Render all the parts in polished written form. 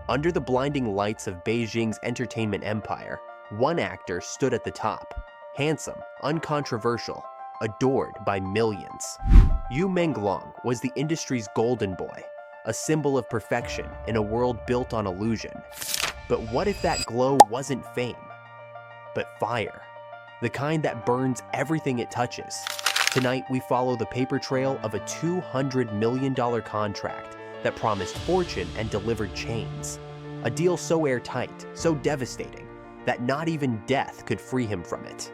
Under the blinding lights of Beijing's entertainment empire, one actor stood at the top, handsome, uncontroversial, adored by millions. Yu Menglong was the industry's golden boy, a symbol of perfection in a world built on illusion. But what if that glow wasn't fame, but fire? The kind that burns everything it touches. Tonight, we follow the paper trail of a $200 million contract that promised fortune and delivered chains. A deal so airtight, so devastating, that not even death could free him from it.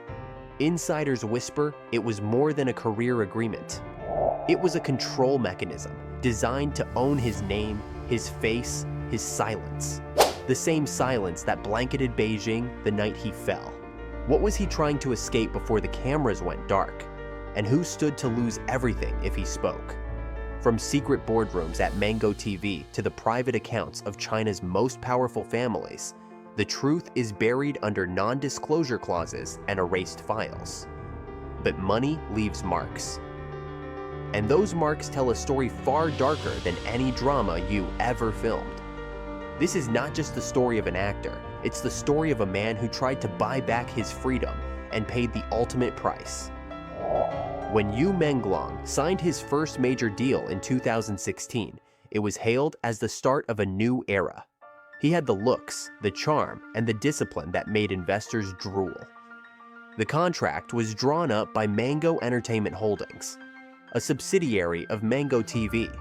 Insiders whisper it was more than a career agreement. It was a control mechanism designed to own his name, his face, his silence. The same silence that blanketed Beijing the night he fell. What was he trying to escape before the cameras went dark? And who stood to lose everything if he spoke? From secret boardrooms at Mango TV to the private accounts of China's most powerful families, the truth is buried under non-disclosure clauses and erased files. But money leaves marks. And those marks tell a story far darker than any drama you ever filmed. This is not just the story of an actor, it's the story of a man who tried to buy back his freedom and paid the ultimate price. When Yu Menglong signed his first major deal in 2016, it was hailed as the start of a new era. He had the looks, the charm, and the discipline that made investors drool. The contract was drawn up by Mango Entertainment Holdings, a subsidiary of Mango TV,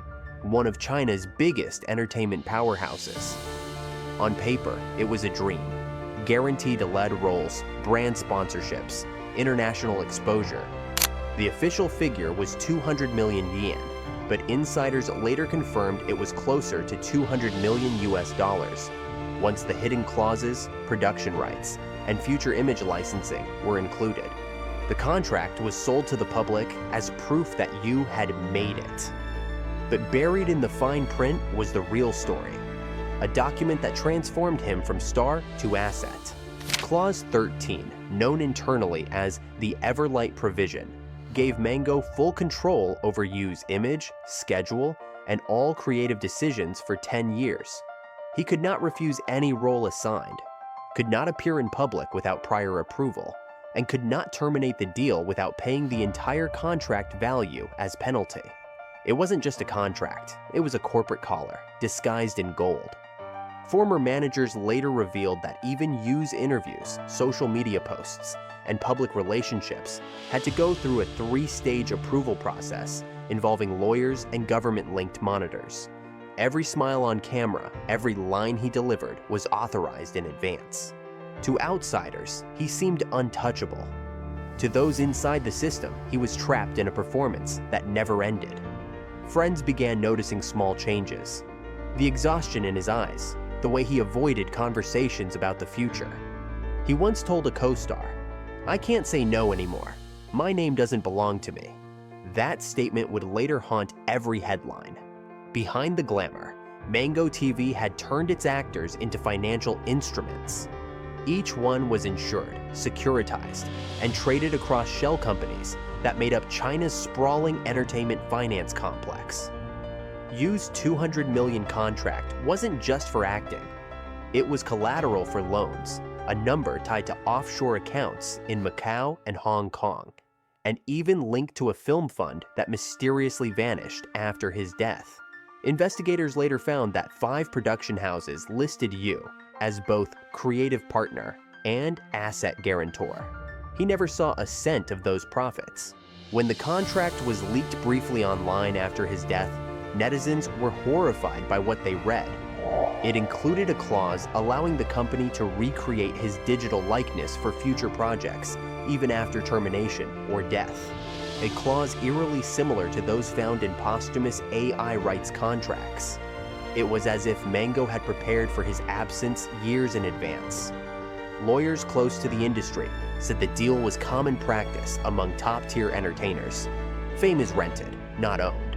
one of China's biggest entertainment powerhouses. On paper, it was a dream. Guaranteed lead roles, brand sponsorships, international exposure. The official figure was 200 million yen, but insiders later confirmed it was closer to 200 million US dollars, once the hidden clauses, production rights, and future image licensing were included. The contract was sold to the public as proof that Yu had made it. But buried in the fine print was the real story, a document that transformed him from star to asset. Clause 13, known internally as the Everlight Provision, gave Mango full control over Yu's image, schedule, and all creative decisions for 10 years. He could not refuse any role assigned, could not appear in public without prior approval, and could not terminate the deal without paying the entire contract value as penalty. It wasn't just a contract, it was a corporate collar, disguised in gold. Former managers later revealed that even Yu's interviews, social media posts, and public relationships had to go through a 3-stage approval process involving lawyers and government-linked monitors. Every smile on camera, every line he delivered was authorized in advance. To outsiders, he seemed untouchable. To those inside the system, he was trapped in a performance that never ended. Friends began noticing small changes. The exhaustion in his eyes, the way he avoided conversations about the future. He once told a co-star, "I can't say no anymore. My name doesn't belong to me." That statement would later haunt every headline. Behind the glamour, Mango TV had turned its actors into financial instruments. Each one was insured, securitized, and traded across shell companies that made up China's sprawling entertainment finance complex. Yu's 200 million contract wasn't just for acting. It was collateral for loans, a number tied to offshore accounts in Macau and Hong Kong, and even linked to a film fund that mysteriously vanished after his death. Investigators later found that 5 production houses listed Yu as both creative partner and asset guarantor. He never saw a cent of those profits. When the contract was leaked briefly online after his death, netizens were horrified by what they read. It included a clause allowing the company to recreate his digital likeness for future projects, even after termination or death. A clause eerily similar to those found in posthumous AI rights contracts. It was as if Mango had prepared for his absence years in advance. Lawyers close to the industry said the deal was common practice among top-tier entertainers. Fame is rented, not owned.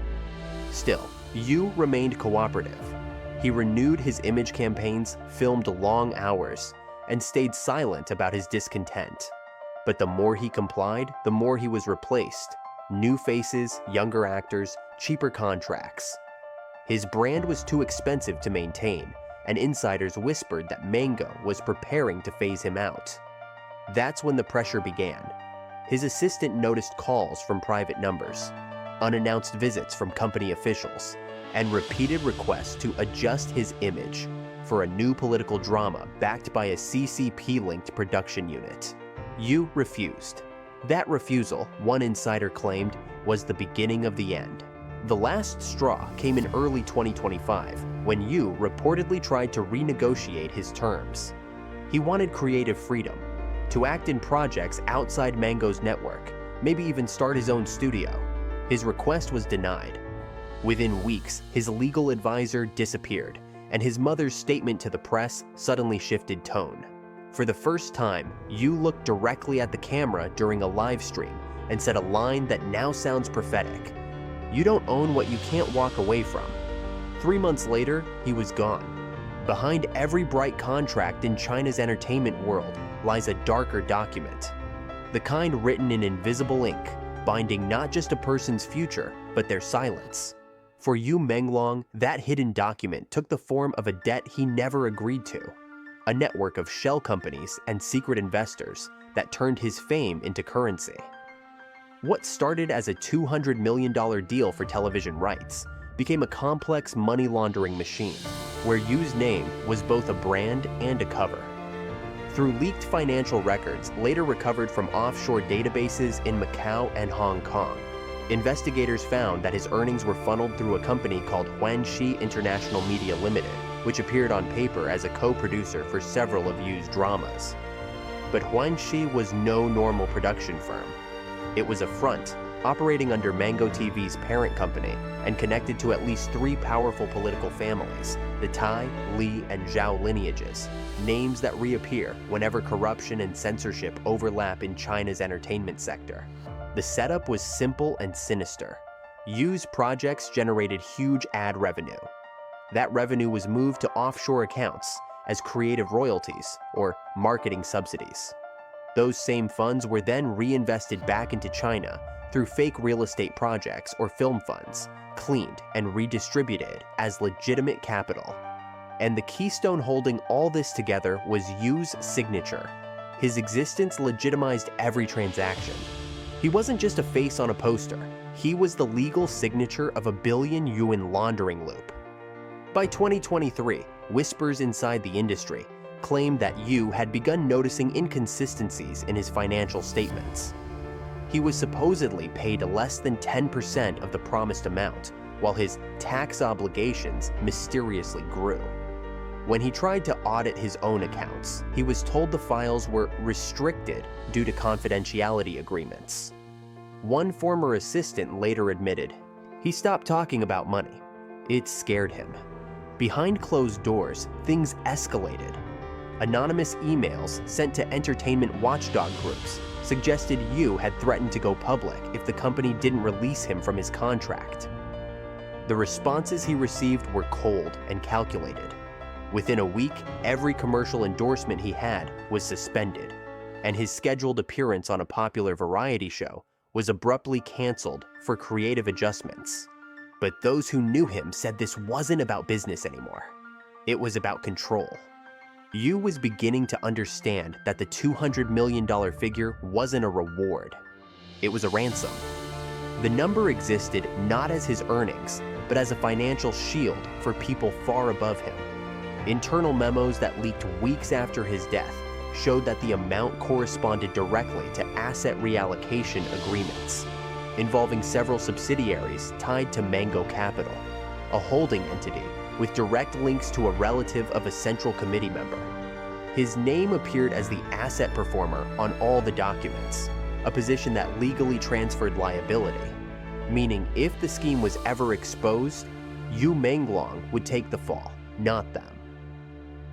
Still, Yu remained cooperative. He renewed his image campaigns, filmed long hours, and stayed silent about his discontent. But the more he complied, the more he was replaced. New faces, younger actors, cheaper contracts. His brand was too expensive to maintain, and insiders whispered that Mango was preparing to phase him out. That's when the pressure began. His assistant noticed calls from private numbers, unannounced visits from company officials, and repeated requests to adjust his image for a new political drama backed by a CCP-linked production unit. Yu refused. That refusal, one insider claimed, was the beginning of the end. The last straw came in early 2025 when Yu reportedly tried to renegotiate his terms. He wanted creative freedom, to act in projects outside Mango's network, maybe even start his own studio. His request was denied. Within weeks, his legal advisor disappeared, and his mother's statement to the press suddenly shifted tone. For the first time, Yu looked directly at the camera during a live stream and said a line that now sounds prophetic. "You don't own what you can't walk away from." 3 months later, he was gone. Behind every bright contract in China's entertainment world lies a darker document. The kind written in invisible ink, binding not just a person's future, but their silence. For Yu Menglong, that hidden document took the form of a debt he never agreed to. A network of shell companies and secret investors that turned his fame into currency. What started as a $200 million deal for television rights became a complex money laundering machine, where Yu's name was both a brand and a cover. Through leaked financial records later recovered from offshore databases in Macau and Hong Kong, investigators found that his earnings were funneled through a company called Tianyu International Media Limited, which appeared on paper as a co-producer for several of Yu's dramas. But Tianyu was no normal production firm. It was a front, operating under Mango TV's parent company and connected to at least 3 powerful political families, the Tai, Li, and Zhao lineages, names that reappear whenever corruption and censorship overlap in China's entertainment sector. The setup was simple and sinister. Yu's projects generated huge ad revenue. That revenue was moved to offshore accounts as creative royalties or marketing subsidies. Those same funds were then reinvested back into China through fake real estate projects or film funds, cleaned and redistributed as legitimate capital. And the keystone holding all this together was Yu's signature. His existence legitimized every transaction. He wasn't just a face on a poster. He was the legal signature of a billion yuan laundering loop. By 2023, whispers inside the industry claimed that Yu had begun noticing inconsistencies in his financial statements. He was supposedly paid less than 10% of the promised amount, while his tax obligations mysteriously grew. When he tried to audit his own accounts, he was told the files were restricted due to confidentiality agreements. One former assistant later admitted, he stopped talking about money. It scared him. Behind closed doors, things escalated. Anonymous emails sent to entertainment watchdog groups suggested Yu had threatened to go public if the company didn't release him from his contract. The responses he received were cold and calculated. Within a week, every commercial endorsement he had was suspended, and his scheduled appearance on a popular variety show was abruptly canceled for creative adjustments. But those who knew him said this wasn't about business anymore. It was about control. Yu was beginning to understand that the $200 million figure wasn't a reward. It was a ransom. The number existed not as his earnings, but as a financial shield for people far above him. Internal memos that leaked weeks after his death showed that the amount corresponded directly to asset reallocation agreements, involving several subsidiaries tied to Mango Capital, a holding entity with direct links to a relative of a central committee member. His name appeared as the asset performer on all the documents, a position that legally transferred liability, meaning if the scheme was ever exposed, Yu Menglong would take the fall, not them.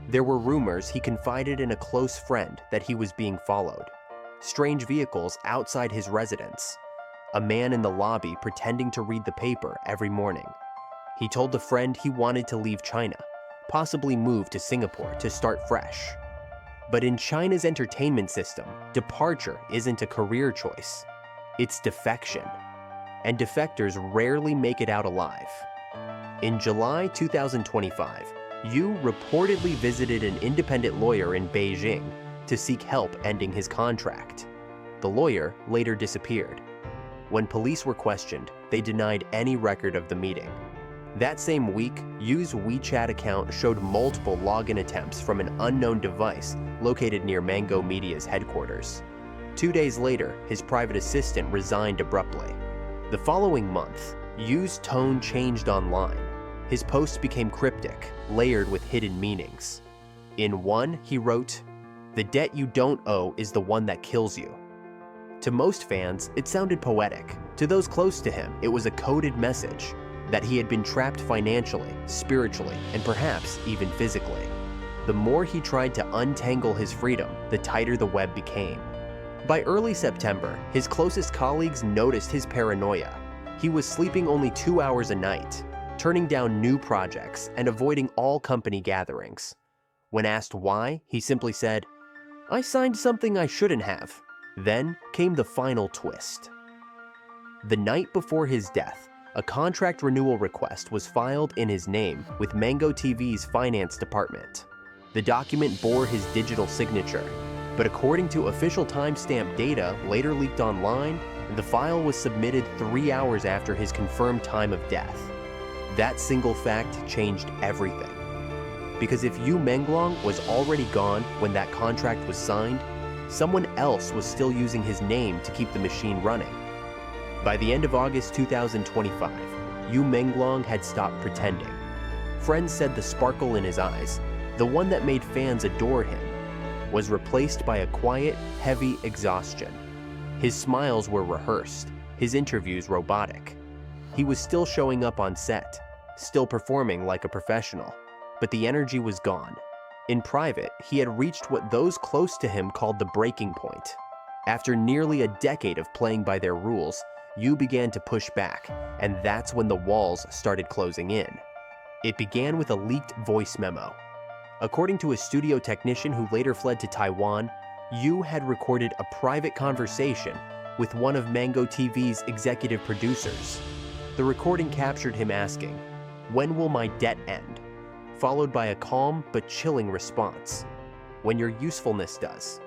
There were rumors he confided in a close friend that he was being followed, strange vehicles outside his residence, a man in the lobby pretending to read the paper every morning. He told the friend he wanted to leave China, possibly move to Singapore to start fresh. But in China's entertainment system, departure isn't a career choice, it's defection. And defectors rarely make it out alive. In July 2025, Yu reportedly visited an independent lawyer in Beijing to seek help ending his contract. The lawyer later disappeared. When police were questioned, they denied any record of the meeting. That same week, Yu's WeChat account showed multiple login attempts from an unknown device located near Tianyu Media's headquarters. 2 days later, his private assistant resigned abruptly. The following month, Yu's tone changed online. His posts became cryptic, layered with hidden meanings. In one, he wrote, "The debt you don't owe is the one that kills you." To most fans, it sounded poetic. To those close to him, it was a coded message that he had been trapped financially, spiritually, and perhaps even physically. The more he tried to untangle his freedom, the tighter the web became. By early September, his closest colleagues noticed his paranoia. He was sleeping only 2 hours a night, turning down new projects and avoiding all company gatherings. When asked why, he simply said, "I signed something I shouldn't have." Then came the final twist. The night before his death, a contract renewal request was filed in his name with Mango TV's finance department. The document bore his digital signature, but according to official timestamp data later leaked online, the file was submitted 3 hours after his confirmed time of death. That single fact changed everything. Because if Yu Menglong was already gone when that contract was signed, someone else was still using his name to keep the machine running. By the end of August 2025, Yu Menglong had stopped pretending. Friends said the sparkle in his eyes, the one that made fans adore him, was replaced by a quiet, heavy exhaustion. His smiles were rehearsed, his interviews robotic. He was still showing up on set, still performing like a professional, but the energy was gone. In private, he had reached what those close to him called the breaking point. After nearly a decade of playing by their rules, Yu began to push back, and that's when the walls started closing in. It began with a leaked voice memo. According to a studio technician who later fled to Taiwan, Yu had recorded a private conversation with one of Mango TV's executive producers. The recording captured him asking, "When will my debt end?" followed by a calm but chilling response, "When your usefulness does."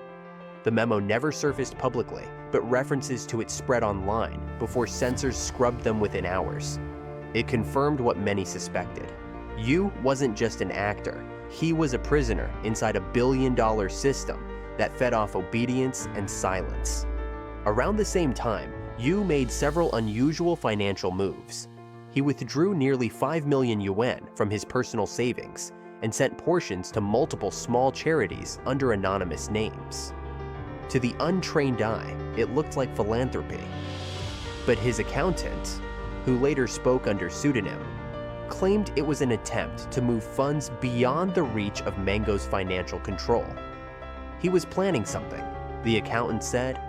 The memo never surfaced publicly, but references to it spread online before censors scrubbed them within hours. It confirmed what many suspected. Yu wasn't just an actor, he was a prisoner inside a billion-dollar system that fed off obedience and silence. Around the same time, Yu made several unusual financial moves. He withdrew nearly 5 million yuan from his personal savings and sent portions to multiple small charities under anonymous names. To the untrained eye, it looked like philanthropy. But his accountant, who later spoke under pseudonym, claimed it was an attempt to move funds beyond the reach of Mango's financial control. He was planning something, the accountant said.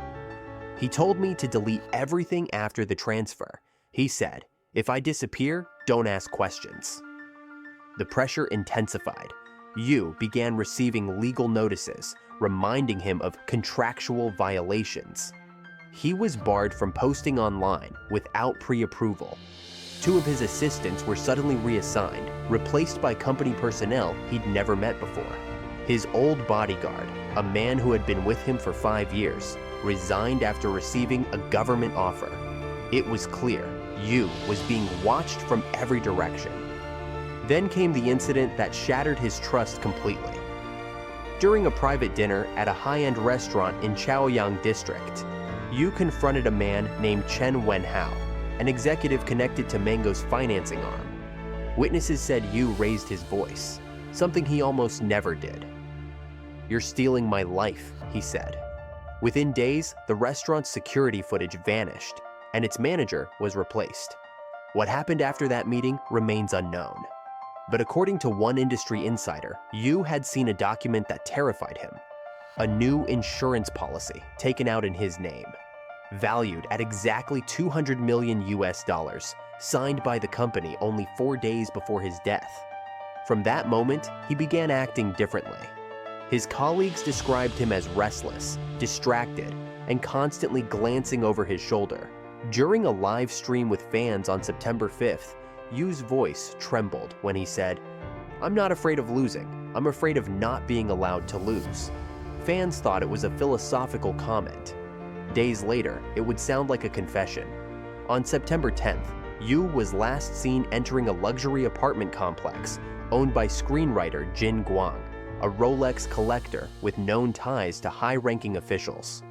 "He told me to delete everything after the transfer. He said, 'If I disappear, don't ask questions.'" The pressure intensified. Yu began receiving legal notices, reminding him of contractual violations. He was barred from posting online without pre-approval. 2 of his assistants were suddenly reassigned, replaced by company personnel he'd never met before. His old bodyguard, a man who had been with him for 5 years, resigned after receiving a government offer. It was clear Yu was being watched from every direction. Then came the incident that shattered his trust completely. During a private dinner at a high-end restaurant in Chaoyang district, Yu confronted a man named Chen Wenhao, an executive connected to Mango's financing arm. Witnesses said Yu raised his voice, something he almost never did. "You're stealing my life," he said. Within days, the restaurant's security footage vanished, and its manager was replaced. What happened after that meeting remains unknown. But according to one industry insider, Yu had seen a document that terrified him. A new insurance policy taken out in his name, valued at exactly $200 million, signed by the company only 4 days before his death. From that moment, he began acting differently. His colleagues described him as restless, distracted, and constantly glancing over his shoulder. During a live stream with fans on September 5th, Yu's voice trembled when he said, "I'm not afraid of losing. I'm afraid of not being allowed to lose." Fans thought it was a philosophical comment. Days later, it would sound like a confession. On September 10th, Yu was last seen entering a luxury apartment complex owned by screenwriter Jin Guang, a Rolex collector with known ties to high-ranking officials.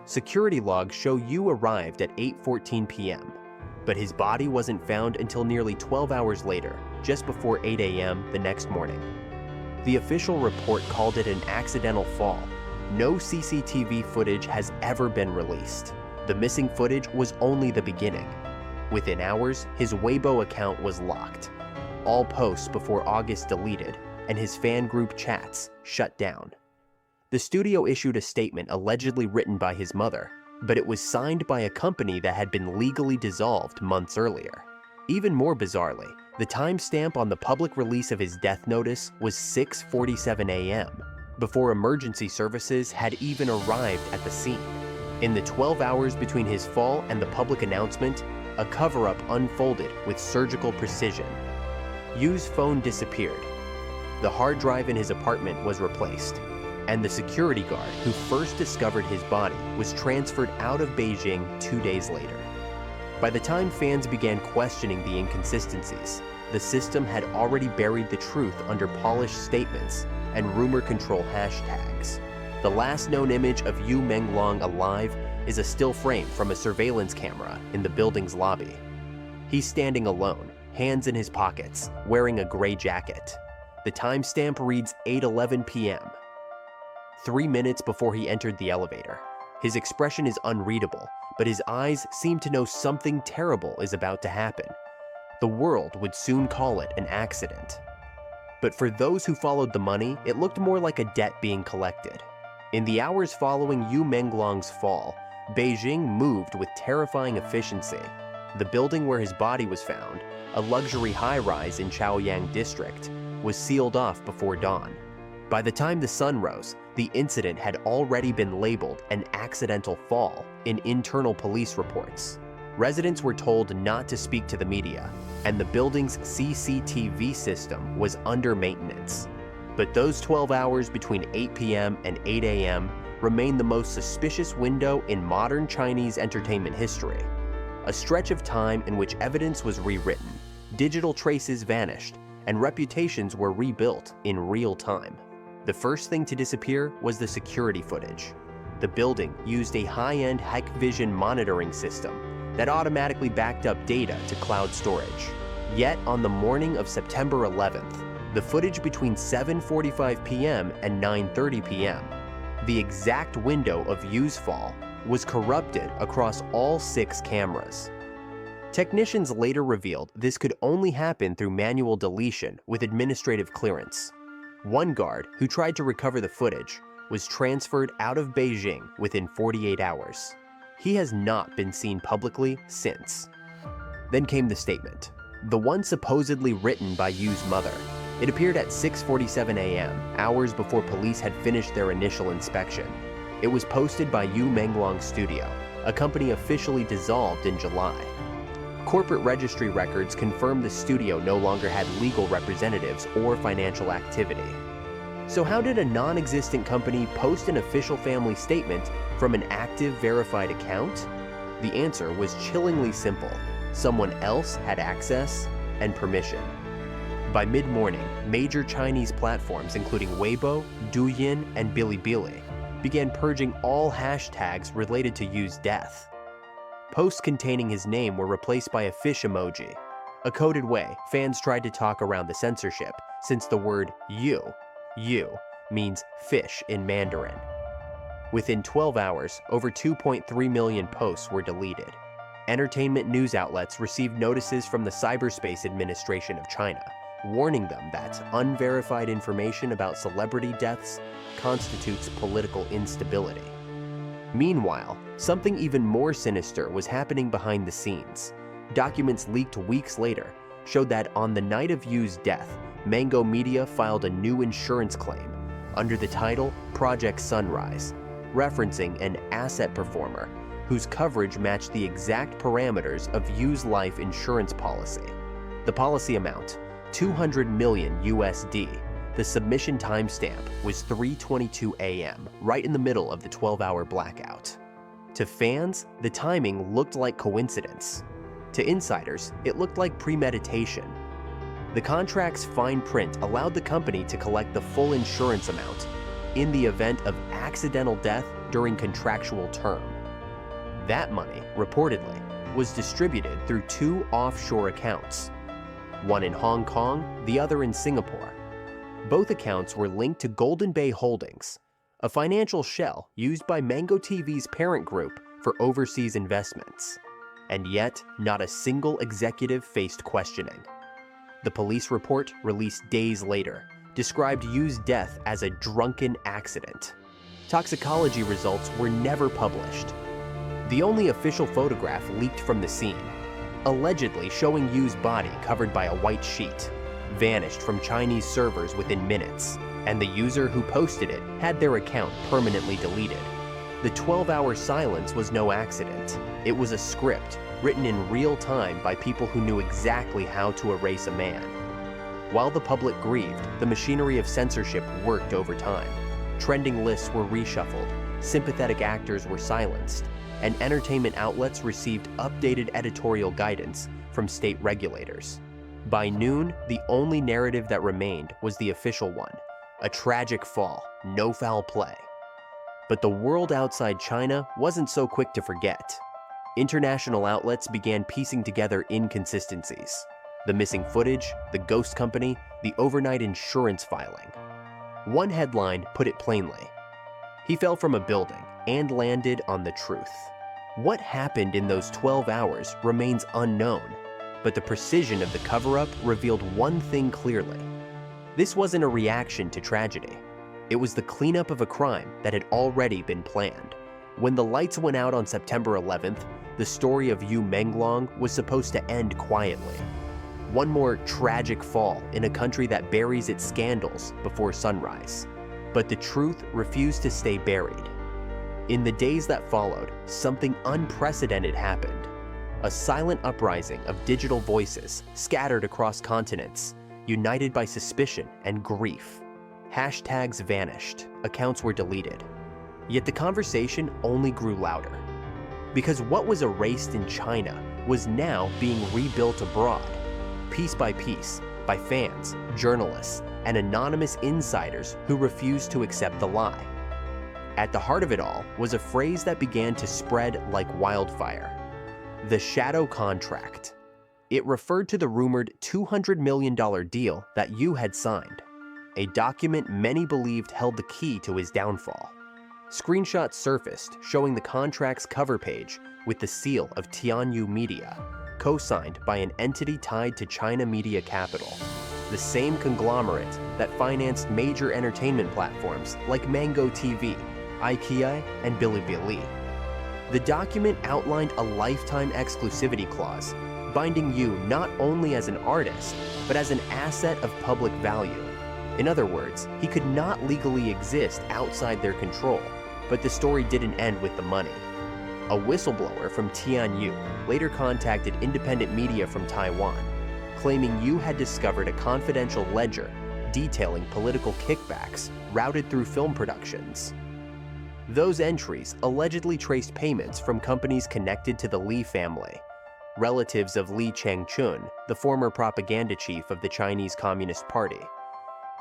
Security logs show Yu arrived at 8:14 p.m., but his body wasn't found until nearly 12 hours later, just before 8 a.m. the next morning. The official report called it an accidental fall. No CCTV footage has ever been released. The missing footage was only the beginning. Within hours, his Weibo account was locked. All posts before August deleted, and his fan group chats shut down. The studio issued a statement allegedly written by his mother, but it was signed by a company that had been legally dissolved months earlier. Even more bizarrely, the timestamp on the public release of his death notice was 6:47 a.m., before emergency services had even arrived at the scene. In the 12 hours between his fall and the public announcement, a cover-up unfolded with surgical precision. Yu's phone disappeared. The hard drive in his apartment was replaced, and the security guard who first discovered his body was transferred out of Beijing 2 days later. By the time fans began questioning the inconsistencies, the system had already buried the truth under polished statements and rumor control hashtags. The last known image of Yu Menglong alive is a still frame from a surveillance camera in the building's lobby. He's standing alone, hands in his pockets, wearing a gray jacket. The timestamp reads 8:11 p.m. 3 minutes before he entered the elevator. His expression is unreadable, but his eyes seem to know something terrible is about to happen. The world would soon call it an accident. But for those who followed the money, it looked more like a debt being collected. In the hours following Yu Menglong's fall, Beijing moved with terrifying efficiency. The building where his body was found, a luxury high-rise in Chaoyang district, was sealed off before dawn. By the time the sun rose, the incident had already been labeled an accidental fall in internal police reports. Residents were told not to speak to the media, and the building's CCTV system was under maintenance. But those 12 hours between 8 p.m. and 8 a.m. remain the most suspicious window in modern Chinese entertainment history. A stretch of time in which evidence was rewritten, digital traces vanished, and reputations were rebuilt in real time. The first thing to disappear was the security footage. The building used a high-end Hikvision monitoring system that automatically backed up data to cloud storage. Yet on the morning of September 11th, the footage between 7:45 p.m. and 9:30 p.m., the exact window of Yu's fall, was corrupted across all 6 cameras. Technicians later revealed this could only happen through manual deletion with administrative clearance. One guard who tried to recover the footage was transferred out of Beijing within 48 hours. He has not been seen publicly since. Then came the statement, the one supposedly written by Yu's mother. It appeared at 6:47 a.m., hours before police had finished their initial inspection. It was posted by Yu Menglong Studio, a company officially dissolved in July. Corporate registry records confirmed the studio no longer had legal representatives or financial activity. So how did a non-existent company post an official family statement from an active, verified account? The answer was chillingly simple. Someone else had access and permission. By mid-morning, major Chinese platforms including Weibo, Douyin, and Bilibili began purging all hashtags related to Yu's death. Posts containing his name were replaced by a fish emoji. A coded way, fans tried to talk around the censorship, since the word Yu means fish in Mandarin. Within 12 hours, over 2.3 million posts were deleted. Entertainment news outlets received notices from the Cyberspace Administration of China, warning them that unverified information about celebrity deaths constitutes political instability. Meanwhile, something even more sinister was happening behind the scenes. Documents leaked weeks later showed that on the night of Yu's death, Tianyu Media filed a new insurance claim under the title Project Sunrise, referencing an asset performer whose coverage matched the exact parameters of Yu's life insurance policy. The policy amount, 200 million USD. The submission timestamp was 3:22 a.m., right in the middle of the 12-hour blackout. To fans, the timing looked like coincidence. To insiders, it looked like premeditation. The contract's fine print allowed the company to collect the full insurance amount in the event of accidental death during contractual term. That money, reportedly, was distributed through 2 offshore accounts, one in Hong Kong, the other in Singapore. Both accounts were linked to Golden Bay Holdings, a financial shell used by Mango TV's parent group for overseas investments. And yet, not a single executive faced questioning. The police report, released days later, described Yu's death as a drunken accident. Toxicology results were never published. The only official photograph leaked from the scene, allegedly showing Yu's body covered by a white sheet, vanished from Chinese servers within minutes, and the user who posted it had their account permanently deleted. The 12-hour silence was no accident. It was a script written in real time by people who knew exactly how to erase a man. While the public grieved, the machinery of censorship worked overtime. Trending lists were reshuffled, sympathetic actors were silenced, and entertainment outlets received updated editorial guidance from state regulators. By noon, the only narrative that remained was the official one: a tragic fall, no foul play. But the world outside China wasn't so quick to forget. International outlets began piecing together inconsistencies: the missing footage, the ghost company, the overnight insurance filing. One headline put it plainly: he fell from a building and landed on the truth. What happened in those 12 hours remains unknown, but the precision of the cover-up revealed one thing clearly. This wasn't a reaction to tragedy. It was the cleanup of a crime that had already been planned. When the lights went out on September 11th, the story of Yu Menglong was supposed to end quietly. One more tragic fall in a country that buries its scandals before sunrise. But the truth refused to stay buried. In the days that followed, something unprecedented happened. A silent uprising of digital voices scattered across continents, united by suspicion and grief. Hashtags vanished, accounts were deleted. Yet the conversation only grew louder. Because what was erased in China was now being rebuilt abroad, piece by piece, by fans, journalists, and anonymous insiders who refused to accept the lie. At the heart of it all was a phrase that began to spread like wildfire: the shadow contract. It referred to the rumored $200 million deal that Yu had signed, a document many believed held the key to his downfall. Screenshots surfaced showing the contract's cover page with the seal of Tianyu Media, co-signed by an entity tied to China Media Capital, the same conglomerate that financed major entertainment platforms like Mango TV, IKEA, and Bilibili. The document outlined a lifetime exclusivity clause, binding Yu not only as an artist, but as an asset of public value. In other words, he could not legally exist outside their control, but the story didn't end with the money. A whistleblower from Tianyu later contacted independent media from Taiwan, claiming Yu had discovered a confidential ledger detailing political kickbacks routed through film productions. Those entries allegedly traced payments from companies connected to the Li family, relatives of Li Changchun, the former propaganda chief of the Chinese Communist Party,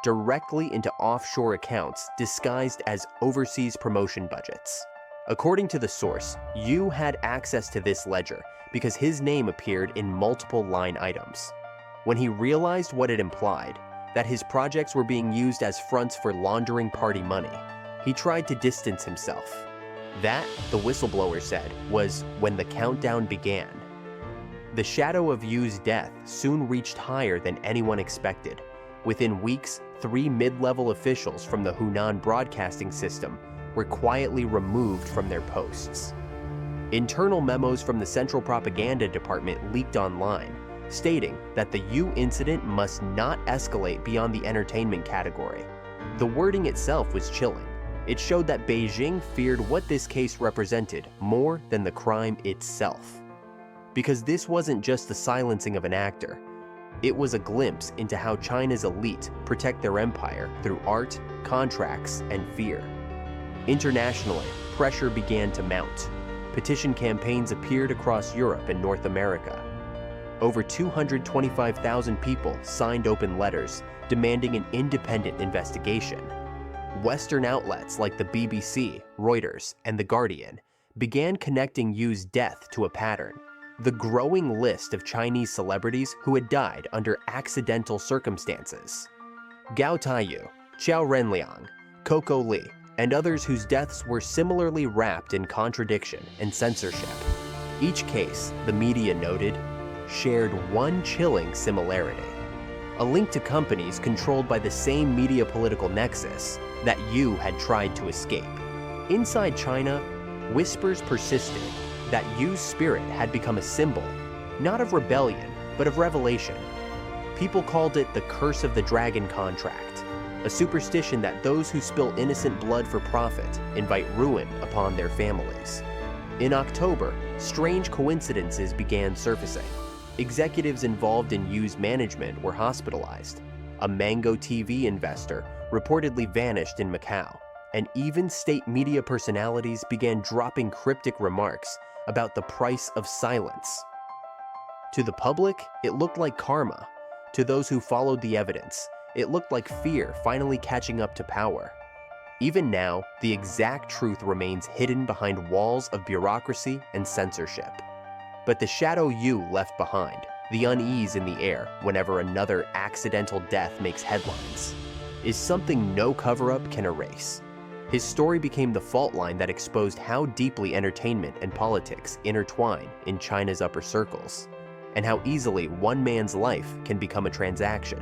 directly into offshore accounts disguised as overseas promotion budgets. According to the source, Yu had access to this ledger because his name appeared in multiple line items. When he realized what it implied, that his projects were being used as fronts for laundering party money, he tried to distance himself. That, the whistleblower said, was when the countdown began. The shadow of Yu's death soon reached higher than anyone expected. Within weeks, 3 mid-level officials from the Hunan broadcasting system were quietly removed from their posts. Internal memos from the Central Propaganda Department leaked online, stating that the Yu incident must not escalate beyond the entertainment category. The wording itself was chilling. It showed that Beijing feared what this case represented more than the crime itself. Because this wasn't just the silencing of an actor. It was a glimpse into how China's elite protect their empire through art, contracts, and fear. Internationally, pressure began to mount. Petition campaigns appeared across Europe and North America. Over 225,000 people signed open letters demanding an independent investigation. Western outlets like the BBC, Reuters, and The Guardian began connecting Yu's death to a pattern: the growing list of Chinese celebrities who had died under accidental circumstances. Gao Taiyu, Qiao Renliang, Coco Li, and others whose deaths were similarly wrapped in contradiction and censorship. Each case, the media noted, shared one chilling similarity: a link to companies controlled by the same media political nexus that Yu had tried to escape. Inside China, whispers persisted that Yu's spirit had become a symbol, not of rebellion, but of revelation. People called it the curse of the dragon contract, a superstition that those who spill innocent blood for profit invite ruin upon their families. In October, strange coincidences began surfacing. Executives involved in Yu's management were hospitalized. A Mango TV investor reportedly vanished in Macau, and even state media personalities began dropping cryptic remarks about the price of silence. To the public, it looked like karma. To those who followed the evidence, it looked like fear finally catching up to power. Even now, the exact truth remains hidden behind walls of bureaucracy and censorship. But the shadow Yu left behind, the unease in the air whenever another accidental death makes headlines, is something no cover-up can erase. His story became the fault line that exposed how deeply entertainment and politics intertwine in China's upper circles, and how easily one man's life can become a transaction.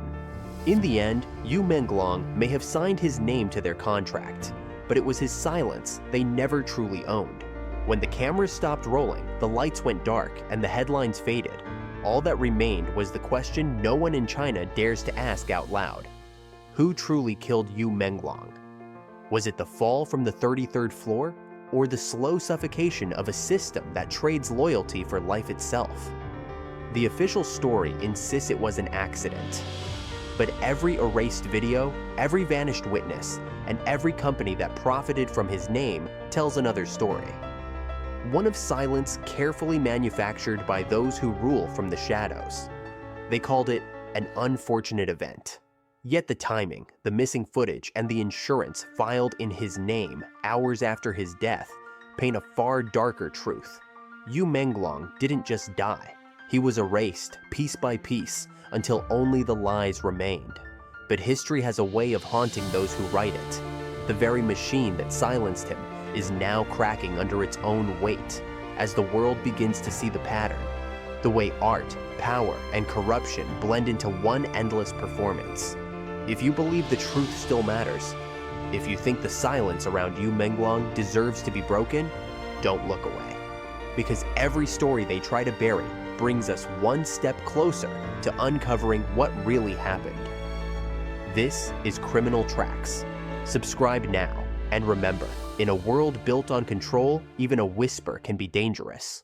In the end, Yu Menglong may have signed his name to their contract, but it was his silence they never truly owned. When the cameras stopped rolling, the lights went dark, and the headlines faded. All that remained was the question no one in China dares to ask out loud: who truly killed Yu Menglong? Was it the fall from the 33rd floor, or the slow suffocation of a system that trades loyalty for life itself? The official story insists it was an accident. But every erased video, every vanished witness, and every company that profited from his name tells another story. One of silence carefully manufactured by those who rule from the shadows. They called it an unfortunate event. Yet the timing, the missing footage, and the insurance filed in his name hours after his death paint a far darker truth. Yu Menglong didn't just die. He was erased piece by piece until only the lies remained. But history has a way of haunting those who write it. The very machine that silenced him is now cracking under its own weight as the world begins to see the pattern. The way art, power, and corruption blend into one endless performance. If you believe the truth still matters, if you think the silence around Yu Menglong deserves to be broken, don't look away. Because every story they try to bury brings us one step closer to uncovering what really happened. This is Criminal Tracks. Subscribe now, and remember, in a world built on control, even a whisper can be dangerous.